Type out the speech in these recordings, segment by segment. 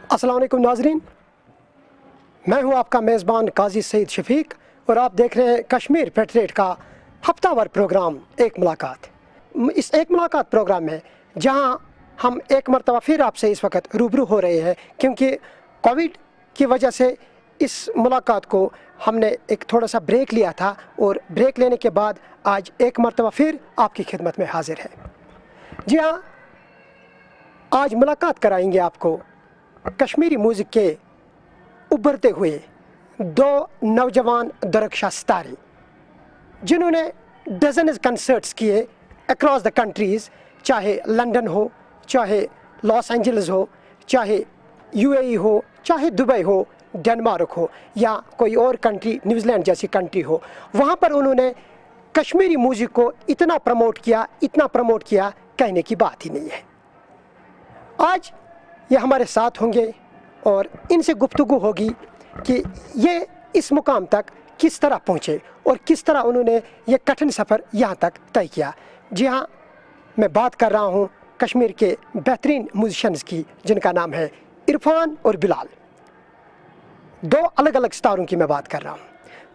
अस्सलाम वालेकुम नाज़रीन, मैं हूं आपका मेज़बान काजी सईद शफीक और आप देख रहे हैं कश्मीर पेट्रियट का हफ्तावार प्रोग्राम एक मुलाकात। इस एक मुलाकात प्रोग्राम में जहां हम एक मरतबा फिर आपसे इस वक्त रूबरू हो रहे हैं, क्योंकि कोविड की वजह से इस मुलाकात को हमने एक थोड़ा सा ब्रेक लिया था और ब्रेक लेने के बाद आज एक मरतबा फिर आपकी खिदमत में हाजिर है। जी हाँ, आज मुलाकात कराएंगे आपको कश्मीरी म्यूज़िक के उभरते हुए दो नौजवान दरख्शां सितारे, जिन्होंने डजन कंसर्ट्स किए अक्रॉस द कंट्रीज़, चाहे लंदन हो, चाहे लॉस एंजल्स हो, चाहे यूएई हो, चाहे दुबई हो, डेनमार्क हो या कोई और कंट्री, न्यूजीलैंड जैसी कंट्री हो। वहाँ पर उन्होंने कश्मीरी म्यूज़िक को इतना प्रमोट किया कहने की बात ही नहीं है। आज ये हमारे साथ होंगे और इनसे गुफ्तगू होगी कि ये इस मुकाम तक किस तरह पहुँचे और किस तरह उन्होंने ये कठिन सफ़र यहाँ तक तय किया। जी हाँ, मैं बात कर रहा हूँ कश्मीर के बेहतरीन म्यूजिशंस की, जिनका नाम है इरफान और बिलाल। दो अलग अलग सितारों की मैं बात कर रहा हूँ,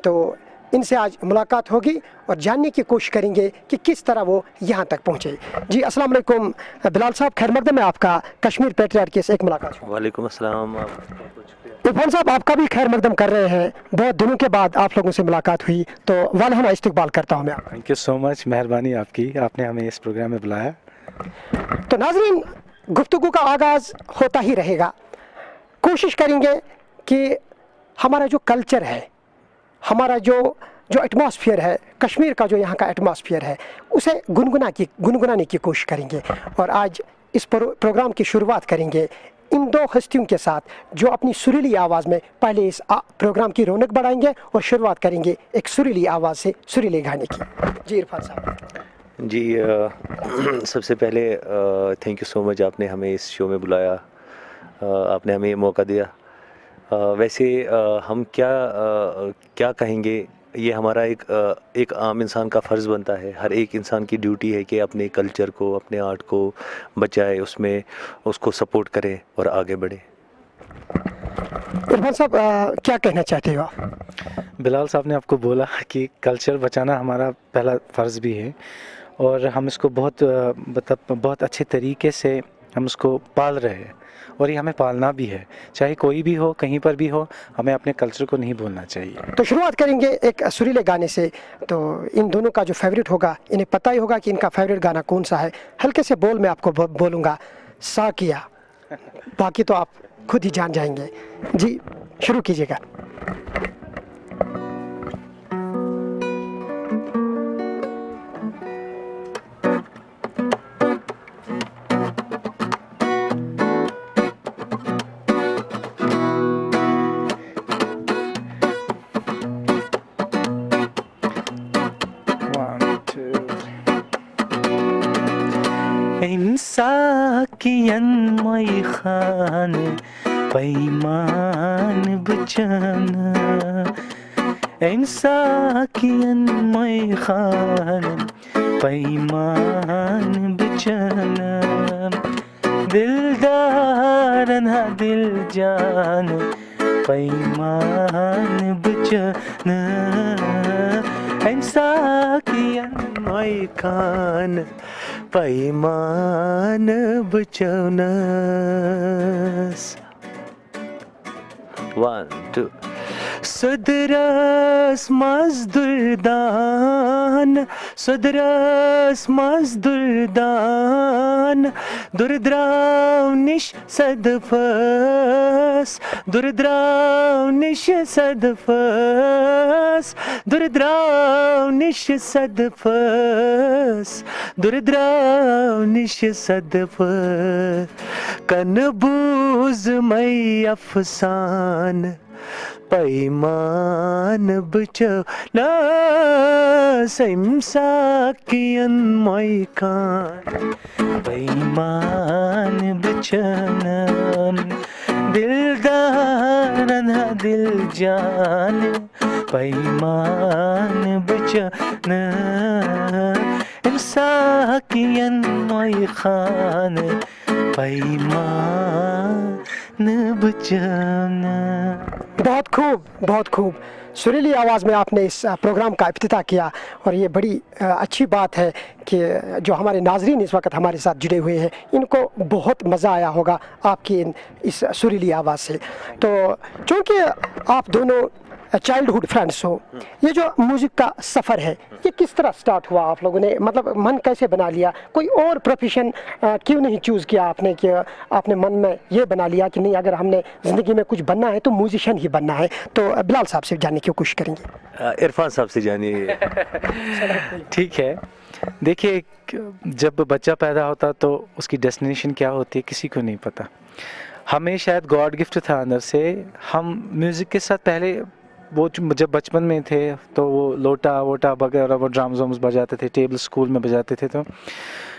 तो इनसे आज मुलाकात होगी और जानने की कोशिश करेंगे कि किस तरह वो यहाँ तक पहुँचे। जी अस्सलाम वालेकुम बिलाल साहब, खैर मकदम है आपका कश्मीर पेट्रियट की इस एक मुलाकात। वालेकुम अस्सलाम। इरफान साहब, आपका भी खैर मकदम कर रहे हैं। बहुत दिनों के बाद आप लोगों से मुलाकात हुई, तो वालहना इस्तकबाल करता हूँ मैं आपका। थैंक यू सो मच, मेहरबानी आपकी, आपने हमें इस प्रोग्राम में बुलाया। तो नाज़रीन, गुफ्तगू का आगाज़ होता ही रहेगा। कोशिश करेंगे कि हमारा जो कल्चर है, हमारा जो एटमॉस्फेयर है, कश्मीर का जो यहाँ का एटमॉस्फेयर है, उसे गुनगुनाने की कोशिश करेंगे। और आज इस प्रोग्राम की शुरुआत करेंगे इन दो हस्तियों के साथ, जो अपनी सुरीली आवाज़ में पहले इस प्रोग्राम की रौनक बढ़ाएंगे और शुरुआत करेंगे एक सुरीली आवाज़ से, सुरीले गाने की। जी इरफान साहब। जी सबसे पहले थैंक यू सो मच, आपने हमें इस शो में बुलाया, आपने हमें ये मौका दिया। वैसे हम क्या कहेंगे, ये हमारा एक आम इंसान का फ़र्ज़ बनता है, हर एक इंसान की ड्यूटी है कि अपने कल्चर को, अपने आर्ट को बचाए, उसको सपोर्ट करे और आगे बढ़े। इरफान साहब, क्या कहना चाहते हो आप? बिलाल साहब ने आपको बोला कि कल्चर बचाना हमारा पहला फ़र्ज़ भी है और हम इसको बहुत अच्छे तरीके से हम उसको पाल रहे हैं और ये हमें पालना भी है। चाहे कोई भी हो, कहीं पर भी हो, हमें अपने कल्चर को नहीं भूलना चाहिए। तो शुरुआत करेंगे एक सुरीले गाने से। तो इन दोनों का जो फेवरेट होगा, इन्हें पता ही होगा कि इनका फेवरेट गाना कौन सा है। हल्के से बोल मैं आपको बोलूँगा, साकिया, बाकी तो आप खुद ही जान जाएंगे। जी शुरू कीजिएगा। साकियन मई खान पैमान बचाना, साकियन मई खान पैमान बचाना, दिलदारन हा दिल जान पैमान बचाना, साकियन मई खान पैमान बचाना। 1 2 Södürüz mazdurdan, södürüz mazdurdan, durdravnish sadfas, durdravnish sadfas, durdravnish sadfas, durdravnish sadfas, kanbuz may afsan पैमान बचाना, साकियन मई खान पैमान बचाना, दिलदारन हा दिल जान पैमान बचाना, साकियन मई खान पैमान न बचाना। बहुत खूब, बहुत खूब। सुरीली आवाज़ में आपने इस प्रोग्राम का इफ्तिताह किया और ये बड़ी अच्छी बात है कि जो हमारे नाज़रीन इस वक्त हमारे साथ जुड़े हुए हैं इनको बहुत मज़ा आया होगा आपकी इस सुरीली आवाज़ से। तो चूँकि आप दोनों चाइल्डहुड फ्रेंड्स हो, ये जो म्यूज़िक का सफ़र है ये किस तरह स्टार्ट हुआ आप लोगों ने, मतलब मन कैसे बना लिया? कोई और प्रोफेशन क्यों नहीं चूज़ किया आपने कि आपने मन में ये बना लिया कि नहीं, अगर हमने ज़िंदगी में कुछ बनना है तो म्यूजिशियन ही बनना है? तो बिलाल साहब से जानने की कोशिश करेंगे। इरफान साहब से जानिए। ठीक है, देखिए जब बच्चा पैदा होता तो उसकी डेस्टिनेशन क्या होती है किसी को नहीं पता। हमें शायद गॉड गिफ्ट था अंदर से। हम म्यूज़िक के साथ पहले वो जब बचपन में थे तो वो लोटा वोटा वगैरह वो ड्रम्स वम्स बजाते थे, टेबल स्कूल में बजाते थे। तो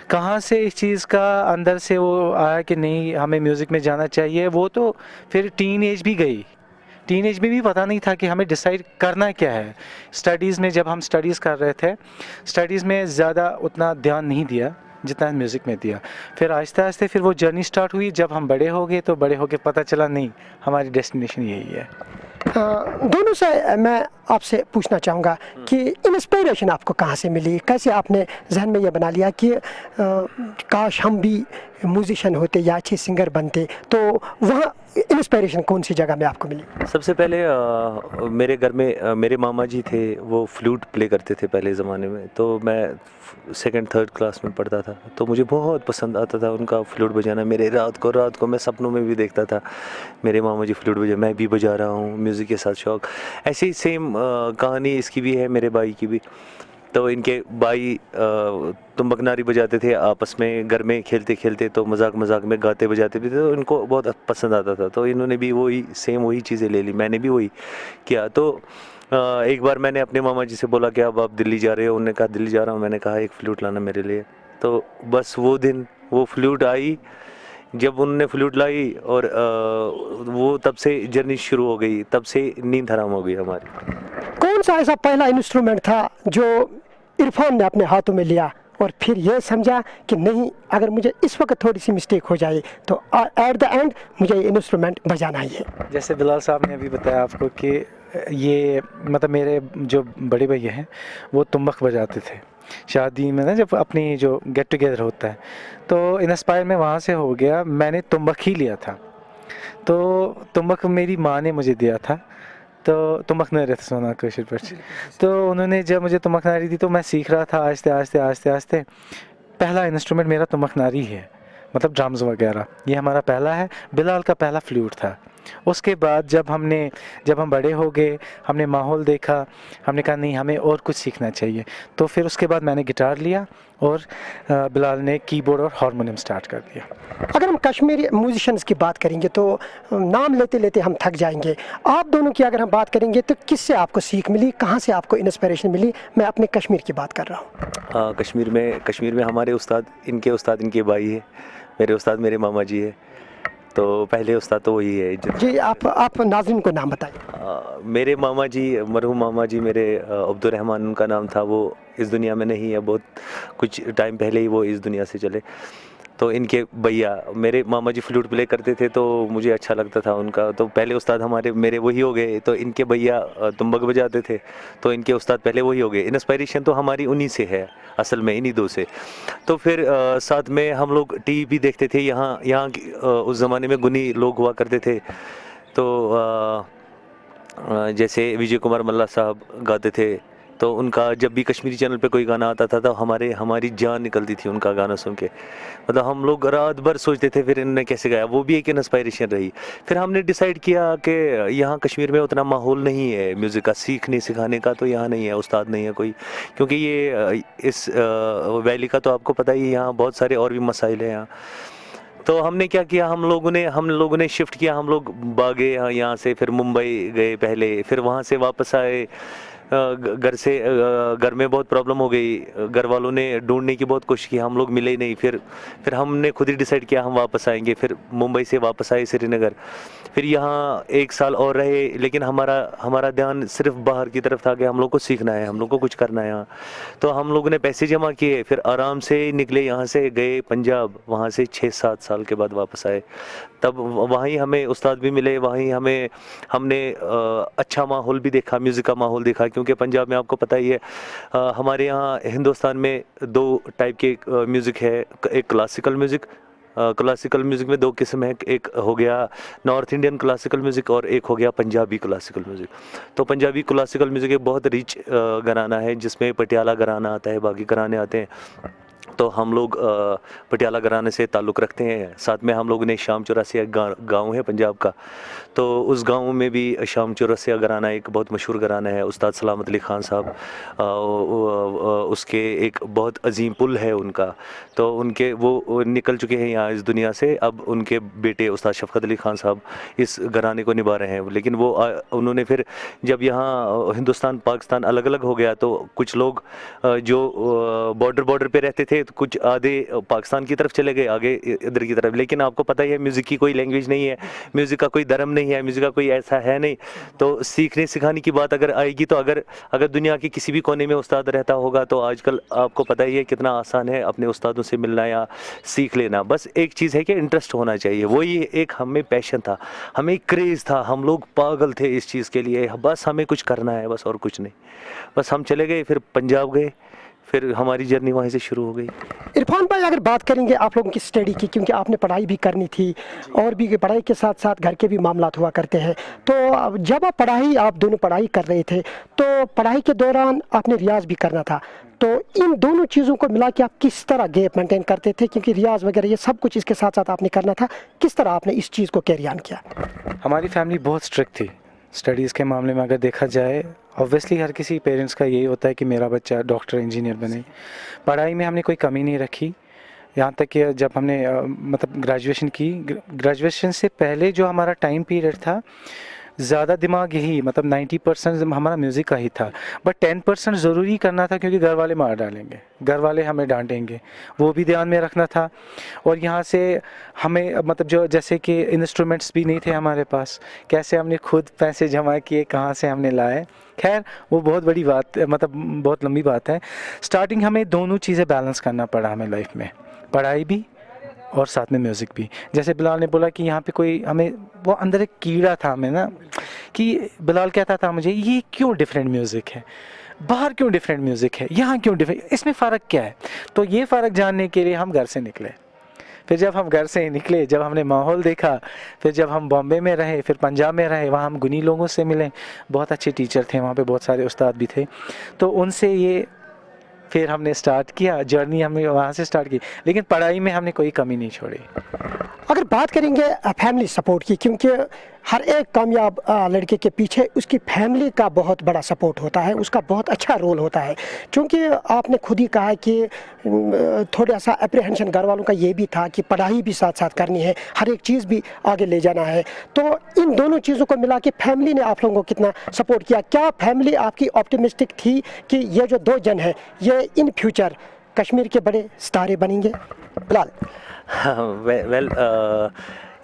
कहाँ से इस चीज़ का अंदर से वो आया कि नहीं हमें म्यूज़िक में जाना चाहिए, वो तो फिर टीन एज भी गई। टीन एज में भी पता नहीं था कि हमें डिसाइड करना क्या है। स्टडीज़ में जब हम स्टडीज़ कर रहे थे, स्टडीज़ में ज़्यादा उतना ध्यान नहीं दिया जितना म्यूज़िक में दिया। फिर आहिस्ते आहिस्ते फिर वो जर्नी स्टार्ट हुई। जब हम बड़े हो गए तो बड़े हो के पता चला नहीं हमारी डेस्टिनेशन यही है। दोनों से मैं आपसे पूछना चाहूँगा कि इंस्पिरेशन आपको कहाँ से मिली? कैसे आपने जहन में ये बना लिया कि काश हम भी म्यूजिशियन होते या अच्छे सिंगर बनते? तो वहाँ इंस्पिरेशन कौन सी जगह में आपको मिली? सबसे पहले मेरे घर में मेरे मामा जी थे, वो फ्लूट प्ले करते थे पहले ज़माने में। तो मैं सेकंड थर्ड क्लास में पढ़ता था तो मुझे बहुत पसंद आता था उनका फ्लूट बजाना। मेरे रात को मैं सपनों में भी देखता था मेरे मामा जी फ्लूट बजा, मैं भी बजा रहा हूँ, म्यूज़िक के साथ शौक़। ऐसी ही सेम कहानी इसकी भी है, मेरे भाई की भी। तो इनके भाई तुम्बक नारी बजाते थे आपस में, घर में खेलते खेलते, तो मजाक में गाते बजाते भी थे, तो इनको बहुत पसंद आता था। तो इन्होंने भी वही चीज़ें ले ली, मैंने भी वही किया। तो एक बार मैंने अपने मामा जी से बोला कि अब आप दिल्ली जा रहे हो? उन्होंने कहा दिल्ली जा रहा हूँ। मैंने कहा एक फ़्लूट लाना मेरे लिए। तो बस वो दिन वो फ़्लूट आई, जब उन्होंने फ्लूट लाई और वो तब से जर्नी शुरू हो गई, तब से नींद हराम हो गई हमारी। कौन सा ऐसा पहला इंस्ट्रूमेंट था जो इरफान ने अपने हाथों में लिया और फिर ये समझा कि नहीं, अगर मुझे इस वक्त थोड़ी सी मिस्टेक हो जाए तो एट द एंड मुझे ये इंस्ट्रूमेंट बजाना ही है? जैसे बिलाल साहब ने अभी बताया आपको कि ये मतलब मेरे जो बड़े भैया हैं वो तुम्बक बजाते थे शादी में ना, जब अपनी जो गेट टुगेदर होता है। तो इंस्पायर में वहाँ से हो गया, मैंने तुम्बक ही लिया था। तो तुम्बक मेरी माँ ने मुझे दिया था। तो तुम्बक नहीं रहता सोना कशिर पर। तो उन्होंने जब मुझे तुम्बक नारी दी तो मैं सीख रहा था आहिस्ते आहिस्ते आहिस्ते आहिस्ते। पहला इंस्ट्रूमेंट मेरा तुम्बक नारी है, मतलब ड्रम्स वगैरह ये हमारा पहला है। बिलाल का पहला फ्लूट था। उसके बाद जब हम बड़े हो गए, हमने माहौल देखा, हमने कहा नहीं हमें और कुछ सीखना चाहिए। तो फिर उसके बाद मैंने गिटार लिया और बिलाल ने कीबोर्ड और हारमोनियम स्टार्ट कर दिया। अगर हम कश्मीरी म्यूजिशियंस की बात करेंगे तो नाम लेते लेते हम थक जाएंगे। आप दोनों की अगर हम बात करेंगे तो किससे आपको सीख मिली, कहाँ से आपको इंस्पिरेशन मिली? मैं अपने कश्मीर की बात कर रहा हूँ। कश्मीर में हमारे उस्ताद इनके भाई है, मेरे उस्ताद मेरे मामा जी है। तो पहले उस्ताद तो वही है जी। आप नाज़रीन को नाम बताइए। मेरे मामा जी, मरहूम मामा जी मेरे अब्दुर्रहमान उनका नाम था। वो इस दुनिया में नहीं है, बहुत कुछ टाइम पहले ही वो इस दुनिया से चले। तो इनके भैया मेरे मामा जी फ्लूट प्ले करते थे तो मुझे अच्छा लगता था उनका। तो पहले उस्ताद मेरे वही हो गए। तो इनके भैया तुम्बक बजाते थे तो इनके उस्ताद पहले वही हो गए। इंस्पायरेशन तो हमारी उन्हीं से है असल में, इन्हीं दो से। तो फिर साथ में हम लोग टीवी भी देखते थे। यहाँ उस ज़माने में गुनी लोग हुआ करते थे। तो जैसे विजय कुमार मल्ला साहब गाते थे, तो उनका जब भी कश्मीरी चैनल पे कोई गाना आता था तो हमारी जान निकलती थी उनका गाना सुन के। मतलब हम लोग रात भर सोचते थे फिर इन्होंने कैसे गाया। वो भी एक इंस्पायरेशन रही। फिर हमने डिसाइड किया कि यहाँ कश्मीर में उतना माहौल नहीं है म्यूज़िक का सीखने सिखाने का, तो यहाँ नहीं है, उस्ताद नहीं है कोई। क्योंकि ये इस वैली का तो आपको पता ही, यहाँ बहुत सारे और भी मसाइल हैं यहाँ। तो हमने क्या किया, हम लोगों ने शिफ्ट किया। हम लोग भागे यहाँ से, फिर मुंबई गए पहले, फिर वहाँ से वापस आए। घर में बहुत प्रॉब्लम हो गई, घर वालों ने ढूंढने की बहुत कोशिश की, हम लोग मिले ही नहीं। फिर हमने खुद ही डिसाइड किया हम वापस आएंगे। फिर मुंबई से वापस आए श्रीनगर, फिर यहाँ 1 साल और रहे। लेकिन हमारा ध्यान सिर्फ बाहर की तरफ था कि हम लोग को सीखना है, हम लोग को कुछ करना है यहाँ। तो हम लोगों ने पैसे जमा किए, फिर आराम से निकले यहाँ से, गए पंजाब, वहाँ से 6-7 साल के बाद वापस आए। तब वहीं हमें उस्ताद भी मिले, वहीं हमने अच्छा माहौल भी देखा, म्यूज़िक का माहौल देखा। क्योंकि पंजाब में आपको पता ही है, हमारे यहाँ हिंदुस्तान में 2 टाइप के म्यूज़िक है। एक क्लासिकल म्यूज़िक, क्लासिकल म्यूज़िक में 2 किस्म है, एक हो गया नॉर्थ इंडियन क्लासिकल म्यूज़िक और एक हो गया पंजाबी क्लासिकल म्यूज़िक। तो पंजाबी क्लासिकल म्यूज़िक एक बहुत रिच घराना है, जिसमें पटियाला घराना आता है, बाकी घराने आते हैं। तो हम लोग पटियाला घराने से ताल्लुक़ रखते हैं। साथ में हम लोगों ने शाम चौरासिया गाँव है पंजाब का, तो उस गाँव में भी शाम चौरासिया घराना एक बहुत मशहूर घराना है। उस्ताद सलामत अली ख़ान साहब, उसके एक बहुत अजीम पुल है उनका, तो वो निकल चुके हैं यहाँ इस दुनिया से। अब उनके बेटे उस्ताद शफ़क़त अली ख़ान साहब इस घराने को निभा रहे हैं। लेकिन उन्होंने फिर जब यहाँ हिंदुस्तान पाकिस्तान अलग अलग हो गया, तो कुछ लोग जो बॉर्डर पे रहते थे, तो कुछ आधे पाकिस्तान की तरफ चले गए, आगे इधर की तरफ। लेकिन आपको पता ही है, म्यूज़िक की कोई लैंग्वेज नहीं है, म्यूज़िक का कोई धर्म नहीं है, म्यूज़िक का कोई ऐसा है नहीं। तो सीखने सिखाने की बात अगर आएगी, तो अगर दुनिया के किसी भी कोने में उस्ताद रहता होगा, तो आजकल आपको पता ही है कितना आसान है अपने उस्तादों से मिलना या सीख लेना। बस एक चीज़ है कि इंटरेस्ट होना चाहिए, वही एक हमें पैशन था, हमें क्रेज़ था, हम लोग पागल थे इस चीज़ के लिए। बस हमें कुछ करना है, बस, और कुछ नहीं। बस हम चले गए, फिर पंजाब गए, फिर हमारी जर्नी वहीं से शुरू हो गई। इरफान भाई, अगर बात करेंगे आप लोगों की स्टडी की, क्योंकि आपने पढ़ाई भी करनी थी और भी पढ़ाई के साथ साथ घर के भी मामलात हुआ करते हैं, तो जब आप दोनों पढ़ाई कर रहे थे, तो पढ़ाई के दौरान आपने रियाज भी करना था, तो इन दोनों चीज़ों को मिला के आप किस तरह गैप मेंटेन करते थे? क्योंकि रियाज वगैरह ये सब कुछ इसके साथ साथ आपने करना था, किस तरह आपने इस चीज़ को कैरी ऑन किया? हमारी फैमिली बहुत स्ट्रिक्ट थी स्टडीज़ के मामले में। अगर देखा जाए, ऑब्वियसली हर किसी पेरेंट्स का यही होता है कि मेरा बच्चा डॉक्टर इंजीनियर बने। पढ़ाई में हमने कोई कमी नहीं रखी, यहाँ तक कि जब हमने मतलब ग्रेजुएशन की, ग्रेजुएशन से पहले जो हमारा टाइम पीरियड था, ज़्यादा दिमाग यही, मतलब 90% हमारा म्यूज़िक का ही था। बट 10% ज़रूरी करना था, क्योंकि घर वाले मार डालेंगे, घर वाले हमें डांटेंगे, वो भी ध्यान में रखना था। और यहाँ से हमें मतलब जो जैसे कि इंस्ट्रूमेंट्स भी नहीं थे हमारे पास, कैसे हमने खुद पैसे जमा किए, कहाँ से हमने लाए, खैर वो बहुत बड़ी बात, मतलब बहुत लंबी बात है। स्टार्टिंग हमें दोनों चीज़ें बैलेंस करना पड़ा हमें लाइफ में, पढ़ाई भी और साथ में म्यूज़िक भी। जैसे बिलाल ने बोला कि यहाँ पे कोई, हमें वो अंदर एक कीड़ा था हमें ना, कि बिलाल कहता था मुझे, ये क्यों डिफरेंट म्यूज़िक है, बाहर क्यों डिफरेंट म्यूज़िक है, यहाँ क्यों डिफरेंट, इसमें फ़र्क क्या है? तो ये फ़र्क जानने के लिए हम घर से निकले। फिर जब हम घर से निकले, जब हमने माहौल देखा, फिर जब हम बॉम्बे में रहे, फिर पंजाब में रहे, वहाँ हम गुनी लोगों से मिले, बहुत अच्छे टीचर थे वहाँ पे, बहुत सारे उस्ताद भी थे, तो उनसे ये फिर हमने स्टार्ट किया जर्नी, हमने वहाँ से स्टार्ट की। लेकिन पढ़ाई में हमने कोई कमी नहीं छोड़ी। अगर बात करेंगे फैमिली सपोर्ट की, क्योंकि हर एक कामयाब लड़के के पीछे उसकी फैमिली का बहुत बड़ा सपोर्ट होता है, उसका बहुत अच्छा रोल होता है। क्योंकि आपने खुद ही कहा कि थोड़ा सा अप्रीहेंशन घर वालों का ये भी था कि पढ़ाई भी साथ साथ करनी है, हर एक चीज़ भी आगे ले जाना है। तो इन दोनों चीज़ों को मिला के फैमिली ने आप लोगों को कितना सपोर्ट किया? क्या फैमिली आपकी ऑप्टिमिस्टिक थी कि ये जो 2 जन हैं, ये इन फ्यूचर कश्मीर के बड़े सितारे बनेंगे? बिलाल। वेल,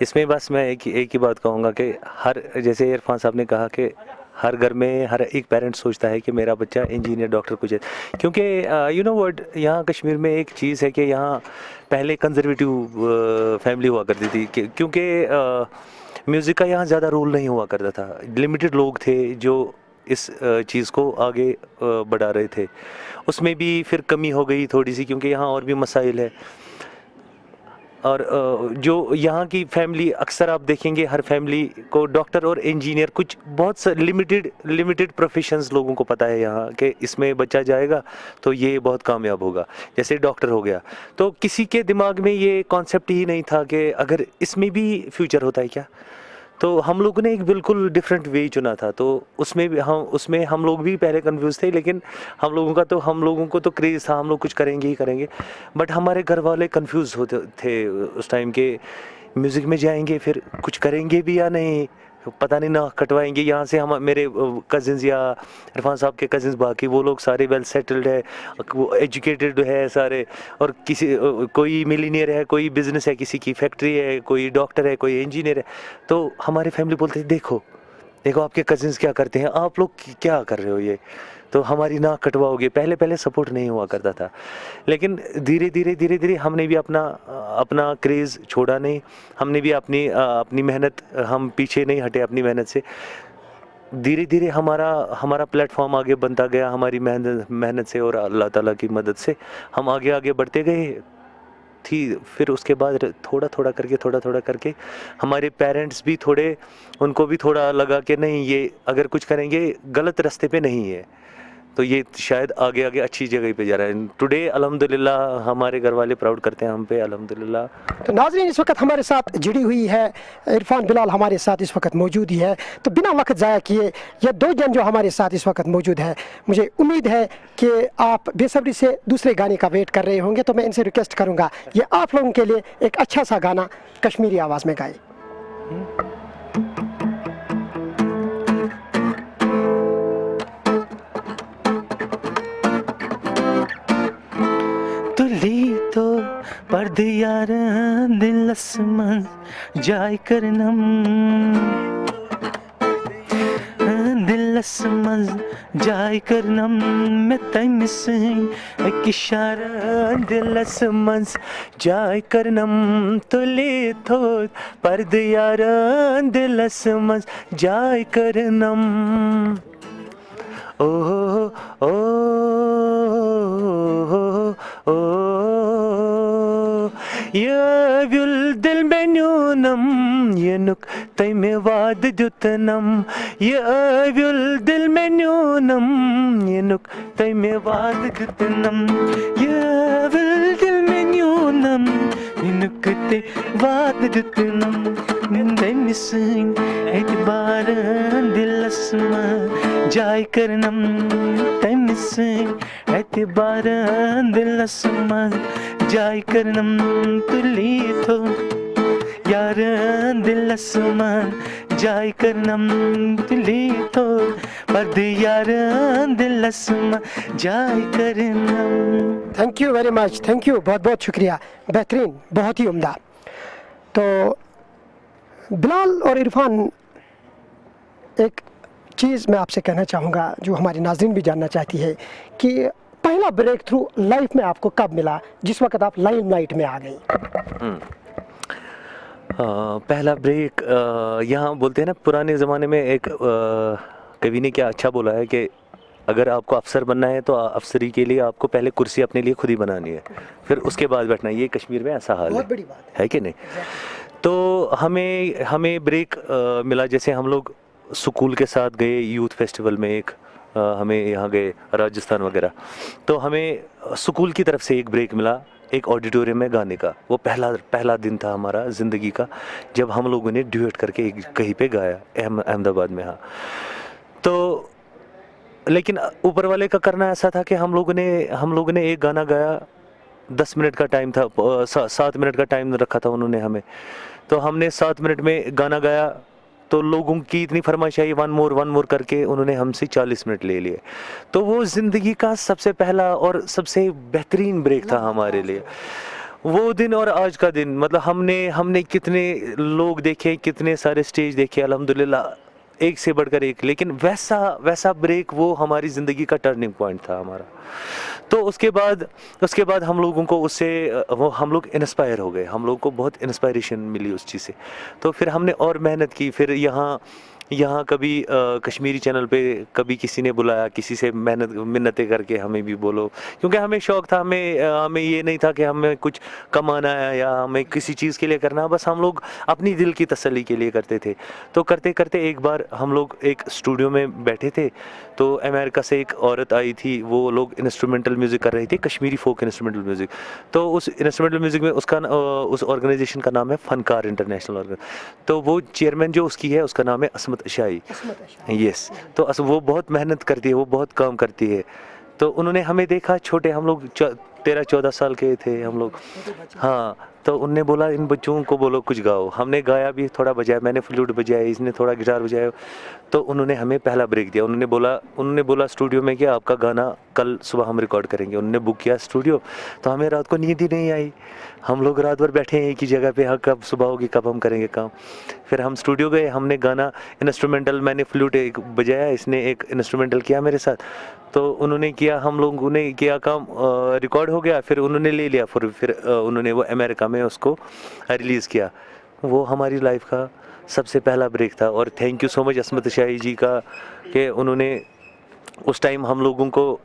इसमें बस मैं एक ही बात कहूँगा कि जैसे इरफान साहब ने कहा कि हर घर में हर एक पेरेंट सोचता है कि मेरा बच्चा इंजीनियर, डॉक्टर कुछ है। क्योंकि यू नो व्हाट, यहाँ कश्मीर में एक चीज़ है कि यहाँ पहले कंजर्वेटिव फैमिली हुआ करती थी, क्योंकि म्यूज़िक का यहाँ ज़्यादा रोल नहीं हुआ करता था। लिमिटेड लोग थे जो इस चीज़ को आगे बढ़ा रहे थे। उसमें भी फिर कमी हो गई थोड़ी सी, क्योंकि यहाँ और भी मसाइल है। और जो यहाँ की फैमिली, अक्सर आप देखेंगे हर फैमिली को डॉक्टर और इंजीनियर, कुछ बहुत लिमिटेड प्रोफेशंस लोगों को पता है यहाँ कि इसमें बच्चा जाएगा तो ये बहुत कामयाब होगा। जैसे डॉक्टर हो गया, तो किसी के दिमाग में ये कॉन्सेप्ट ही नहीं था कि अगर इसमें भी फ्यूचर होता है क्या। तो हम लोगों ने एक बिल्कुल डिफरेंट वे चुना था, तो उसमें हम लोग भी पहले कंफ्यूज थे, लेकिन हम लोगों को तो क्रेज़ था, हम लोग कुछ करेंगे ही करेंगे। बट हमारे घर वाले कंफ्यूज होते थे उस टाइम के, म्यूज़िक में जाएंगे फिर कुछ करेंगे भी या नहीं, पता नहीं नाक कटवाएंगे यहाँ से। हम मेरे कज़िन्स या इरफान साहब के कज़िन्स बाकी वो लोग सारे वेल सेटल्ड है, वो एजुकेटेड है सारे, और किसी कोई मिलीनियर है, कोई बिजनेस है, किसी की फैक्ट्री है, कोई डॉक्टर है, कोई इंजीनियर है। तो हमारी फैमिली बोलते थे देखो देखो आपके कज़िन्स क्या करते हैं, आप लोग क्या कर रहे हो, ये तो हमारी नाक कटवाओगे। पहले पहले सपोर्ट नहीं हुआ करता था, लेकिन धीरे धीरे हमने भी अपना क्रेज़ छोड़ा नहीं, हमने भी अपनी मेहनत, हम पीछे नहीं हटे अपनी मेहनत से। धीरे धीरे हमारा प्लेटफॉर्म आगे बनता गया, हमारी मेहनत से और अल्लाह ताला की मदद से हम आगे बढ़ते गए थी। फिर उसके बाद थोड़ा थोड़ा करके हमारे पेरेंट्स भी थोड़े, उनको भी थोड़ा लगा कि नहीं, ये अगर कुछ करेंगे गलत रास्ते पे नहीं है, तो ये शायद आगे अच्छी जगह पे जा रहा है। टुडे अल्हम्दुलिल्लाह हमारे घर वाले प्राउड करते हैं हम पे, अल्हम्दुलिल्लाह। तो नाज़रीन, इस वक्त हमारे साथ जुड़ी हुई है इरफान बिलाल, हमारे साथ इस वक्त मौजूद ही है। तो बिना वक्त ज़ाया किए ये दो जन जो हमारे साथ इस वक्त मौजूद है, मुझे उम्मीद है कि आप बेसब्री से दूसरे गाने का वेट कर रहे होंगे, तो मैं इनसे रिक्वेस्ट करूँगा ये आप लोगों के लिए एक अच्छा सा गाना कश्मीरी आवाज़ में गाए। तो पर्द यार दिल असमान जाय करनम, दिल असमान जाय करनम मैं तैम से एक इशारा, दिल असमान जाय करनम तुले तो पर्द यार दिल असमान जाय करनम। ओ ओ Yavul dil menunam yenuk tayme vaad dutanam, Yavul dil menunam yenuk tayme vaad dutanam, Yavul dil menunam yenuk te vaad dutanam, ninde misin etbaran dil asma jay karnam, tay misin etbaran dil asma जाय करनम तुली तो यार दिल असमान जाय करनम तुली तो पर्द यार दिल असमान जाय करनम। Thank you very much, thank you, बहुत बहुत शुक्रिया, बेहतरीन, बहुत ही उम्दा। तो बिलाल और इरफान, एक चीज़ मैं आपसे कहना चाहूँगा जो हमारी नाज़रीन भी जानना चाहती है कि पहला ब्रेक थ्रू लाइफ में आपको कब मिला, जिस वक्त आप लाइमलाइट में आ गई? पहला ब्रेक, यहाँ बोलते हैं ना पुराने ज़माने में एक कवि ने क्या अच्छा बोला है कि अगर आपको अफसर बनना है तो अफसरी के लिए आपको पहले कुर्सी अपने लिए खुद ही बनानी है, फिर उसके बाद बैठना है। ये कश्मीर में ऐसा हाल बहुत बड़ी बात है कि नहीं? तो हमें ब्रेक मिला, जैसे हम लोग स्कूल के साथ गए यूथ फेस्टिवल में, एक हमें यहाँ गए राजस्थान वगैरह, तो हमें स्कूल की तरफ से एक ब्रेक मिला एक ऑडिटोरियम में गाने का। वो पहला दिन था हमारा ज़िंदगी का जब हम लोगों ने ड्यूएट करके कहीं पे गाया, अहमदाबाद में। हाँ, तो लेकिन ऊपर वाले का करना ऐसा था कि हम लोगों ने एक गाना गाया, 10 मिनट का टाइम था, 7 मिनट का टाइम रखा था उन्होंने हमें, तो हमने 7 मिनट में गाना गाया। तो लोगों की इतनी फरमाइश आई, वन मोर करके उन्होंने हमसे 40 मिनट ले लिए। तो वो ज़िंदगी का सबसे पहला और सबसे बेहतरीन ब्रेक था हमारे लिए वो दिन। और आज का दिन, मतलब हमने कितने लोग देखे, कितने सारे स्टेज देखे, अल्हम्दुलिल्लाह एक से बढ़कर एक, लेकिन वैसा ब्रेक वो हमारी ज़िंदगी का टर्निंग पॉइंट था हमारा। तो उसके बाद हम लोगों को उससे हम लोग इंस्पायर हो गए, हम लोगों को बहुत इंस्पायरेशन मिली उस चीज़ से। तो फिर हमने और मेहनत की, फिर यहाँ कभी कश्मीरी चैनल पे कभी किसी ने बुलाया, किसी से मिन्नतें करके हमें भी बोलो, क्योंकि हमें शौक़ था, हमें ये नहीं था कि हमें कुछ कमाना है या हमें किसी चीज़ के लिए करना, बस हम लोग अपनी दिल की तसल्ली के लिए करते थे। तो करते करते एक बार हम लोग एक स्टूडियो में बैठे थे, तो अमेरिका से एक औरत आई थी, वो लोग इंस्ट्रूमेंटल म्यूज़िक कर रही थी, कश्मीरी फोक इंस्ट्रूमेंटल म्यूज़िक। तो उस इंस्ट्रूमेंटल म्यूज़िक में उस ऑर्गेनाइजेशन का नाम है फ़नकार इंटरनेशनल ऑर्गेनाइजेशन। तो वो चेयरमैन जो उसकी है उसका नाम है असमत शाही। यस, तो वो बहुत मेहनत करती है, वो बहुत काम करती है। तो उन्होंने हमें देखा, छोटे हम लोग 13-14 साल के थे हम लोग। हाँ, तो उनने बोला इन बच्चों को बोलो कुछ गाओ। हमने गाया भी, थोड़ा बजाया, मैंने फ्लूट बजाया, इसने थोड़ा गिटार बजाया। तो उन्होंने हमें पहला ब्रेक दिया। उन्होंने बोला स्टूडियो में कि आपका गाना कल सुबह हम रिकॉर्ड करेंगे। उन्होंने बुक किया स्टूडियो, तो हमें रात को नींद ही नहीं आई। हम लोग रात भर बैठे हैं एक ही जगह पे, हाँ कब सुबह होगी, कब हम करेंगे काम। फिर हम स्टूडियो गए, हमने गाना इंस्ट्रूमेंटल, मैंने फ्लूट एक बजाया, इसने एक इंस्ट्रूमेंटल किया मेरे साथ। तो उन्होंने किया, हम लोगों ने किया काम, रिकॉर्ड हो गया। फिर उन्होंने ले लिया, फिर उन्होंने वो अमेरिका में उसको रिलीज़ किया। वो हमारी लाइफ का सबसे पहला ब्रेक था। और थैंक यू सो मच असमत शाही जी का कि उन्होंने उस टाइम हम लोगों को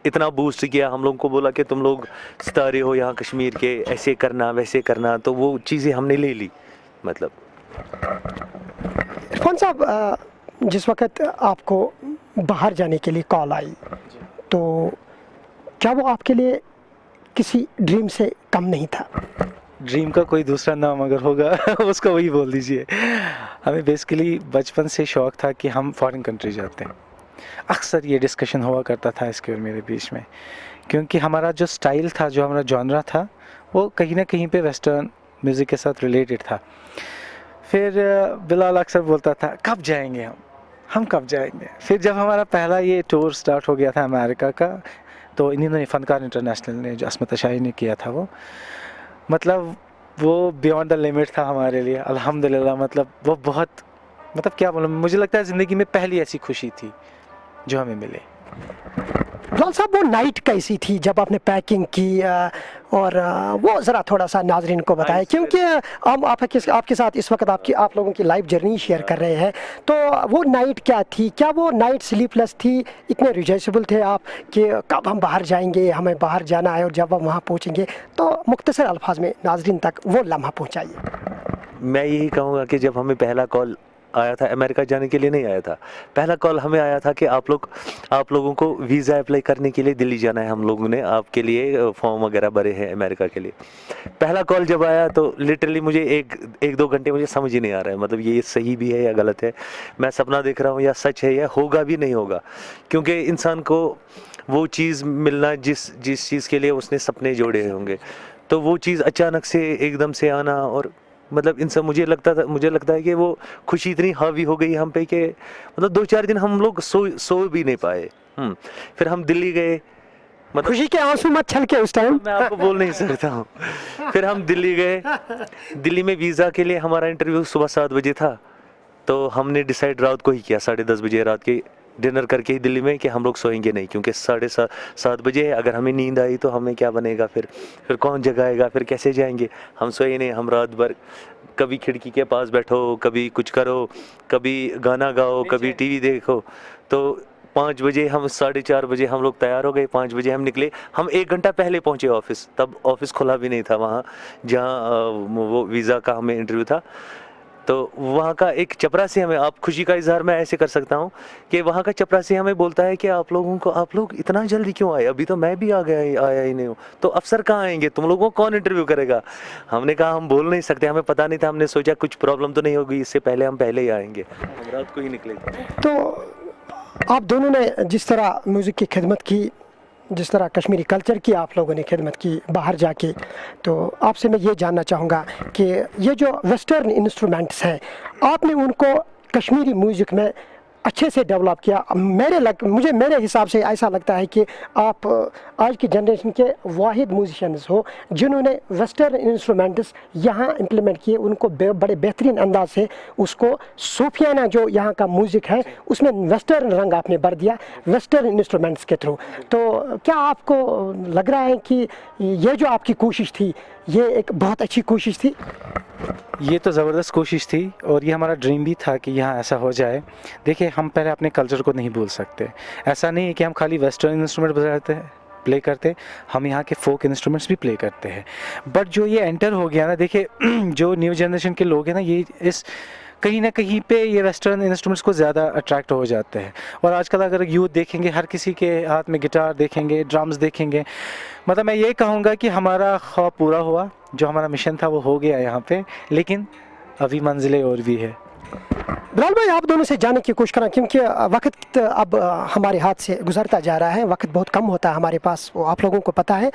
इतना बूस्ट किया, हम लोगों को बोला कि तुम लोग सितारे हो यहाँ कश्मीर के, ऐसे करना वैसे करना। तो वो चीज़ें हमने ले ली। मतलब इरफान साहब, जिस वक्त आपको बाहर जाने के लिए कॉल आई, तो क्या वो आपके लिए किसी ड्रीम से कम नहीं था? ड्रीम का कोई दूसरा नाम अगर होगा उसका वही बोल दीजिए। हमें बेसिकली बचपन से शौक़ था कि हम फॉरेन कंट्री जाते हैं। अक्सर ये डिस्कशन हुआ करता था इसके और मेरे बीच में, क्योंकि हमारा जो स्टाइल था, जो हमारा जॉनरा था, वो कहीं ना कहीं पे वेस्टर्न म्यूज़िक के साथ रिलेटेड था। फिर बिलाल अक्सर बोलता था कब जाएंगे हम कब जाएंगे। फिर जब हमारा पहला ये टूर स्टार्ट हो गया था अमेरिका का, तो इन्होंने फ़नकार इंटरनेशनल ने, जो असमत शाही ने किया था, वो मतलब वो बियॉन्ड द लिमिट था हमारे लिए। अल्हम्दुलिल्लाह, मतलब वो बहुत, मतलब क्या बोलूँ, मुझे लगता है ज़िंदगी में पहली ऐसी खुशी थी जो हमें मिले। बिलाल साहब, वो नाइट कैसी थी जब आपने पैकिंग की, और वो ज़रा थोड़ा सा नाजरीन को बताएं, क्योंकि हम आपके साथ इस वक्त आप लोगों की लाइव जर्नी शेयर कर रहे हैं। तो वो नाइट क्या थी? क्या वो नाइट स्लीपलेस थी? इतने रिजर्वेबल थे आप कि कब हम बाहर जाएंगे, हमें बाहर जाना है, और जब हम वहाँ पहुँचेंगे, तो मुख्तसर अल्फाज में नाजरीन तक वो लम्हा पहुँचाइए। मैं यही कहूँगा कि जब हमें पहला कॉल आया था, अमेरिका जाने के लिए नहीं आया था, पहला कॉल हमें आया था कि आप लोगों को वीज़ा अप्लाई करने के लिए दिल्ली जाना है, हम लोगों ने आपके लिए फॉर्म वगैरह भरे हैं अमेरिका के लिए। पहला कॉल जब आया तो लिटरली मुझे एक दो घंटे मुझे समझ ही नहीं आ रहा है, मतलब ये सही भी है या गलत है, मैं सपना देख रहा हूँ या सच है, या होगा भी नहीं होगा। क्योंकि इंसान को वो चीज़ मिलना जिस चीज़ के लिए उसने सपने जोड़े होंगे, तो वो चीज़ अचानक से एकदम से आना, और मतलब इंसान, मुझे लगता है कि वो खुशी इतनी हावी हो गई हम पे कि मतलब 2-4 दिन हम लोग सो भी नहीं पाए। फिर हम दिल्ली गए, मतलब खुशी के आंसू मत छलके उस टाइम, मैं आपको बोल नहीं सकता हूँ। फिर हम दिल्ली गए, दिल्ली में वीज़ा के लिए हमारा इंटरव्यू सुबह 7 बजे था। तो हमने डिसाइड रात को ही किया, 10:30 बजे रात के डिनर करके ही दिल्ली में, कि हम लोग सोएंगे नहीं, क्योंकि 7:30 बजे अगर हमें नींद आई तो हमें क्या बनेगा, फिर कौन जगाएगा, फिर कैसे जाएंगे। हम सोए नहीं, हम रात भर कभी खिड़की के पास बैठो, कभी कुछ करो, कभी गाना गाओ, कभी टीवी देखो। तो 5 बजे, हम 4:30 बजे हम लोग तैयार हो गए, 5 बजे हम निकले। हम 1 घंटा पहले पहुँचे ऑफिस, तब ऑफिस खुला भी नहीं था वहाँ जहाँ वो वीज़ा का हमें इंटरव्यू था। तो वहाँ का एक चपरासी हमें, आप खुशी का इजहार मैं ऐसे कर सकता हूँ कि वहाँ का चपरासी हमें बोलता है कि आप लोग इतना जल्दी क्यों आए, अभी तो मैं भी आया ही नहीं हूँ, तो अफसर कहाँ आएंगे, तुम लोगों को कौन इंटरव्यू करेगा। हमने कहा हम बोल नहीं सकते, हमें पता नहीं था, हमने सोचा कुछ प्रॉब्लम तो नहीं होगी, इससे पहले हम पहले ही आएंगे, हम रात को ही निकले। तो आप दोनों ने जिस तरह म्यूज़िक की खिदमत की, जिस तरह कश्मीरी कल्चर की आप लोगों ने खिदमत की बाहर जाके, तो आपसे मैं ये जानना चाहूँगा कि ये जो वेस्टर्न इंस्ट्रूमेंट्स हैं, आपने उनको कश्मीरी म्यूज़िक में अच्छे से डेवलप किया। मुझे मेरे हिसाब से ऐसा लगता है कि आप आज की जनरेशन के वाहिद म्यूजिशियंस हो जिन्होंने वेस्टर्न इंस्ट्रूमेंट्स यहाँ इम्प्लीमेंट किए, उनको बड़े बेहतरीन अंदाज से उसको सूफियाना जो यहाँ का म्यूज़िक है उसमें वेस्टर्न रंग आपने भर दिया वेस्टर्न इंस्ट्रूमेंट्स के थ्रू। तो क्या आपको लग रहा है कि ये जो आपकी कोशिश थी ये एक बहुत अच्छी कोशिश थी? ये तो ज़बरदस्त कोशिश थी और ये हमारा ड्रीम भी था कि यहाँ ऐसा हो जाए। देखिए, हम पहले अपने कल्चर को नहीं भूल सकते। ऐसा नहीं है कि हम खाली वेस्टर्न इंस्ट्रूमेंट बजाते हैं, प्ले करते, हम यहाँ के फोक इंस्ट्रूमेंट्स भी प्ले करते हैं। बट जो ये एंटर हो गया ना, देखिए जो न्यू जनरेशन के लोग हैं ना, ये इस कहीं ना कहीं पे ये वेस्टर्न इंस्ट्रूमेंट्स को ज़्यादा अट्रैक्ट हो जाते हैं। और आजकल अगर यूथ देखेंगे, हर किसी के हाथ में गिटार देखेंगे, ड्रम्स देखेंगे। मतलब मैं ये कहूँगा कि हमारा ख्वाब पूरा हुआ, जो हमारा मिशन था वो हो गया यहाँ पे, लेकिन अभी मंजिलें और भी है। बिलाल भाई, आप दोनों से जानने की कोशिश करें, क्योंकि वक्त अब हमारे हाथ से गुजरता जा रहा है, वक्त बहुत कम होता है हमारे पास, वो आप लोगों को पता है।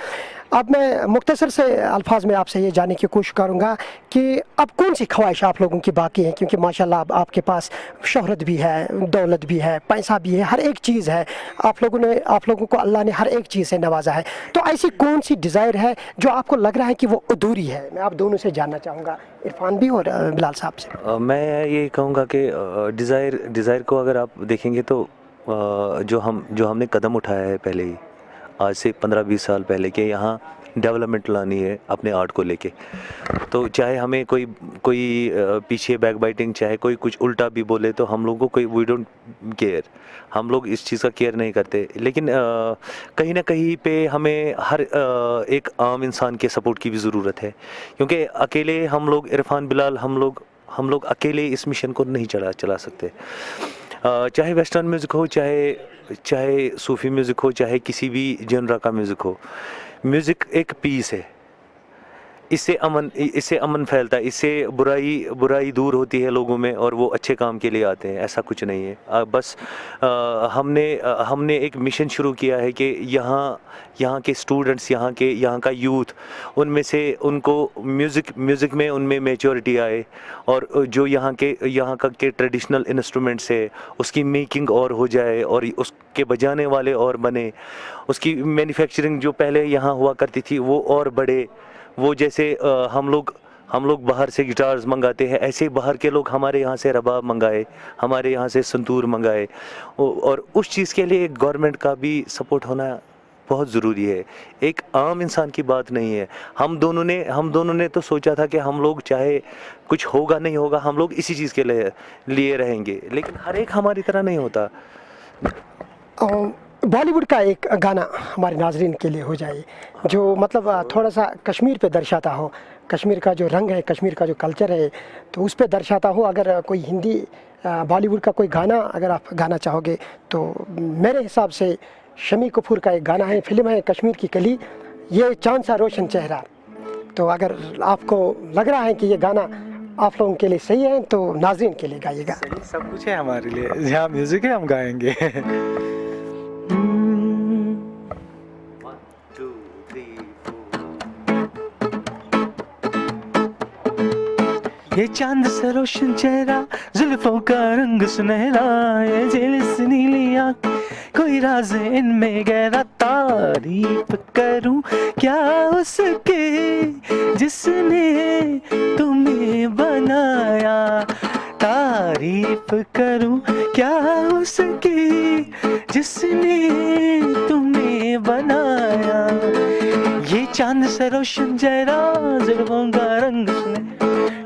अब मैं मुख्तसर से अल्फाज में आपसे ये जानने की कोशिश करूँगा कि अब कौन सी ख्वाहिश आप लोगों की बाकी है, क्योंकि माशाल्लाह अब आपके पास शोहरत भी है, दौलत भी है, पैसा भी है, हर एक चीज़ है, आप लोगों को अल्लाह ने हर एक चीज़ से नवाजा है। तो ऐसी कौन सी डिज़ायर है जो आपको लग रहा है कि वो अधूरी है? मैं आप दोनों से जानना चाहूँगा, इरफान भी और बिलाल साहब से। मैं ये कहूँगा कि डिज़ायर को अगर आप देखेंगे तो जो हमने कदम उठाया है पहले ही, आज से 15-20 साल पहले, कि यहाँ डेवलपमेंट लानी है अपने आर्ट को लेके, तो चाहे हमें कोई पीछे बैक बाइटिंग, चाहे कोई कुछ उल्टा भी बोले, तो हम लोगों को कोई वी डोंट केयर, हम लोग इस चीज़ का केयर नहीं करते। लेकिन कहीं ना कहीं पे हमें हर एक आम इंसान के सपोर्ट की भी ज़रूरत है, क्योंकि अकेले हम लोग, इरफान, बिलाल, हम लोग अकेले इस मिशन को नहीं चला सकते। चाहे वेस्टर्न म्यूज़िक हो, चाहे सूफ़ी म्यूज़िक हो, चाहे किसी भी जनरा का म्यूज़िक हो, म्यूज़िक एक पीस है। इससे अमन फैलता है, इससे बुराई दूर होती है लोगों में, और वो अच्छे काम के लिए आते हैं। ऐसा कुछ नहीं है। बस हमने एक मिशन शुरू किया है कि यहाँ के स्टूडेंट्स, यहाँ का यूथ, उनमें से उनको म्यूज़िक में उनमें मैच्योरिटी आए, और जो यहाँ के ट्रेडिशनल इंस्ट्रूमेंट्स है उसकी मेकिंग और हो जाए, और उसके बजाने वाले और बने, उसकी मैन्युफैक्चरिंग जो पहले यहाँ हुआ करती थी वो और बढ़े। वो जैसे हम लोग बाहर से गिटार्स मंगाते हैं, ऐसे बाहर के लोग हमारे यहाँ से रबाब मंगाए, हमारे यहाँ से संतूर मंगाए, और उस चीज़ के लिए गवर्नमेंट का भी सपोर्ट होना बहुत ज़रूरी है। एक आम इंसान की बात नहीं है। हम दोनों ने तो सोचा था कि हम लोग चाहे कुछ होगा नहीं होगा, हम लोग इसी चीज़ के लिए रहेंगे, लेकिन हर एक हमारी तरह नहीं होता। बॉलीवुड का एक गाना हमारे नाजरीन के लिए हो जाए, जो मतलब थोड़ा सा कश्मीर पे दर्शाता हो, कश्मीर का जो रंग है, कश्मीर का जो कल्चर है, तो उस पे दर्शाता हो। अगर कोई हिंदी बॉलीवुड का कोई गाना अगर आप गाना चाहोगे, तो मेरे हिसाब से शमी कपूर का एक गाना है, फिल्म है कश्मीर की कली, ये चांद सा रोशन चेहरा। तो अगर आपको लग रहा है कि ये गाना आप लोगों के लिए सही है, तो नाज़रीन के लिए गाइएगा। सब कुछ है हमारे लिए, जहाँ म्यूज़िक है हम गाएंगे। ये चांद सा रोशन चेहरा, जुल्फों का रंग सुनहरा, ये जेल से नीली आँख, कोई राज है इनमें गहरा, तारीफ करूं क्या उसके जिसने तुम्हें बनाया, तारीफ करूं क्या उसकी जिसने तुम्हें बनाया। ये चांद सा रोशन चेहरा, जुल्फों का रंग सुनहरा,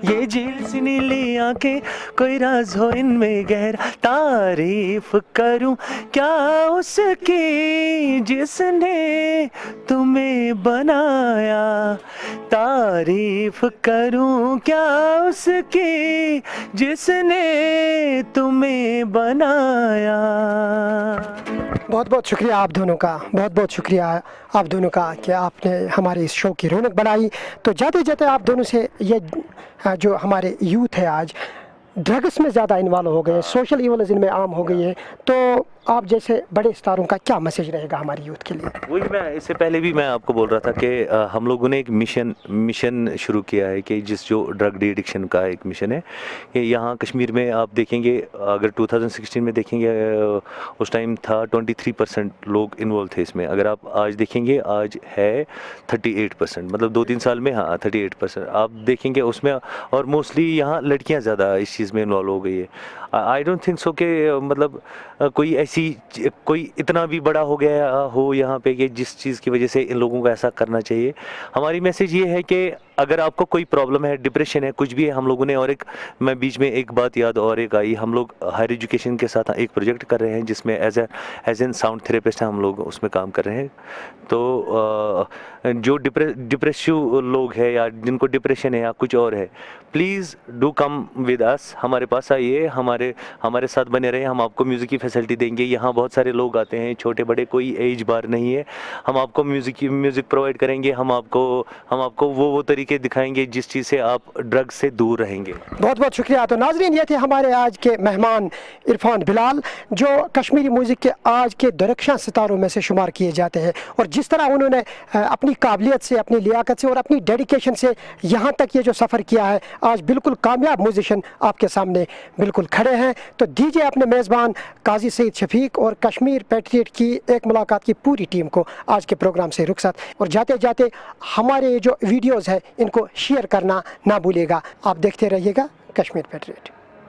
ये झील सी नीली आंखें, कोई राज हो इनमें गहरा, तारीफ करूं क्या उसकी जिसने तुम्हें बनाया, तारीफ करूं क्या उसकी जिसने तुम्हें बनाया। बहुत बहुत शुक्रिया आप दोनों का, बहुत बहुत शुक्रिया आप दोनों का कि आपने हमारे इस शो की रौनक बढ़ाई। तो जाते जाते आप दोनों से ये जो हमारे यूथ है आज ड्रग्स में ज़्यादा इन्वॉल्व हो गए, सोशल इवल्स इनमें आम हो गई है, तो आप जैसे बड़े स्टारों का क्या मैसेज रहेगा हमारी यूथ के लिए? वही मैं इससे पहले भी मैं आपको बोल रहा था कि हम लोगों ने एक मिशन शुरू किया है कि जो ड्रग डी एडिक्शन का एक मिशन है कि यहाँ कश्मीर में आप देखेंगे, अगर 2016 में देखेंगे उस टाइम था 23% लोग इन्वॉल्व थे इसमें। अगर आप आज देखेंगे आज है 38%, मतलब 2-3 साल में हाँ 38% आप देखेंगे उसमें। और मोस्टली यहाँ लड़कियाँ ज़्यादा इस चीज़ में इन्वॉल्व हो गई है। आई डोंट थिंक सो कि मतलब कोई इतना भी बड़ा हो गया हो यहाँ पे कि जिस चीज़ की वजह से इन लोगों को ऐसा करना चाहिए। हमारी मैसेज ये है कि अगर आपको कोई प्रॉब्लम है, डिप्रेशन है, कुछ भी है, हम लोगों ने, और मैं बीच में एक बात याद और एक आई, हम लोग हायर एजुकेशन के साथ एक प्रोजेक्ट कर रहे हैं जिसमें एज एन साउंड थेरेपिस्ट हम लोग उसमें काम कर रहे हैं। तो जो डिप्रेसिव लोग हैं या जिनको डिप्रेशन है या कुछ और है, please do come with us, हमारे पास आइए, हमारे साथ बने रहे। हम आपको म्यूज़िक की फैसिलिटी देंगे। यहाँ बहुत सारे लोग आते हैं, छोटे बड़े, कोई एज बार नहीं है। हम आपको म्यूज़िक प्रोवाइड करेंगे। हम आपको वो तरीके तरीके दिखाएंगे जिस चीज़ से आप ड्रग से दूर रहेंगे। बहुत बहुत शुक्रिया। तो नाजरीन, ये थे हमारे आज के मेहमान इरफान बिलाल, जो कश्मीरी म्यूज़िक के आज के दरख्शां सितारों में से शुमार किए जाते हैं। और जिस तरह उन्होंने अपनी काबिलियत से, अपनी लियाकत से और अपनी डेडिकेशन से यहाँ तक ये जो सफ़र किया है, आज बिल्कुल कामयाब म्यूजिशियन आपके सामने बिल्कुल खड़े हैं। तो दीजिए अपने मेज़बान काजी सईद शफीक और कश्मीर पैट्रियट की एक मुलाकात की पूरी टीम को आज के प्रोग्राम से रुखसत। और जाते जाते हमारे जो वीडियोज़ हैं इनको शेयर करना ना भूलिएगा। आप देखते रहिएगा कश्मीर पैट्रियट।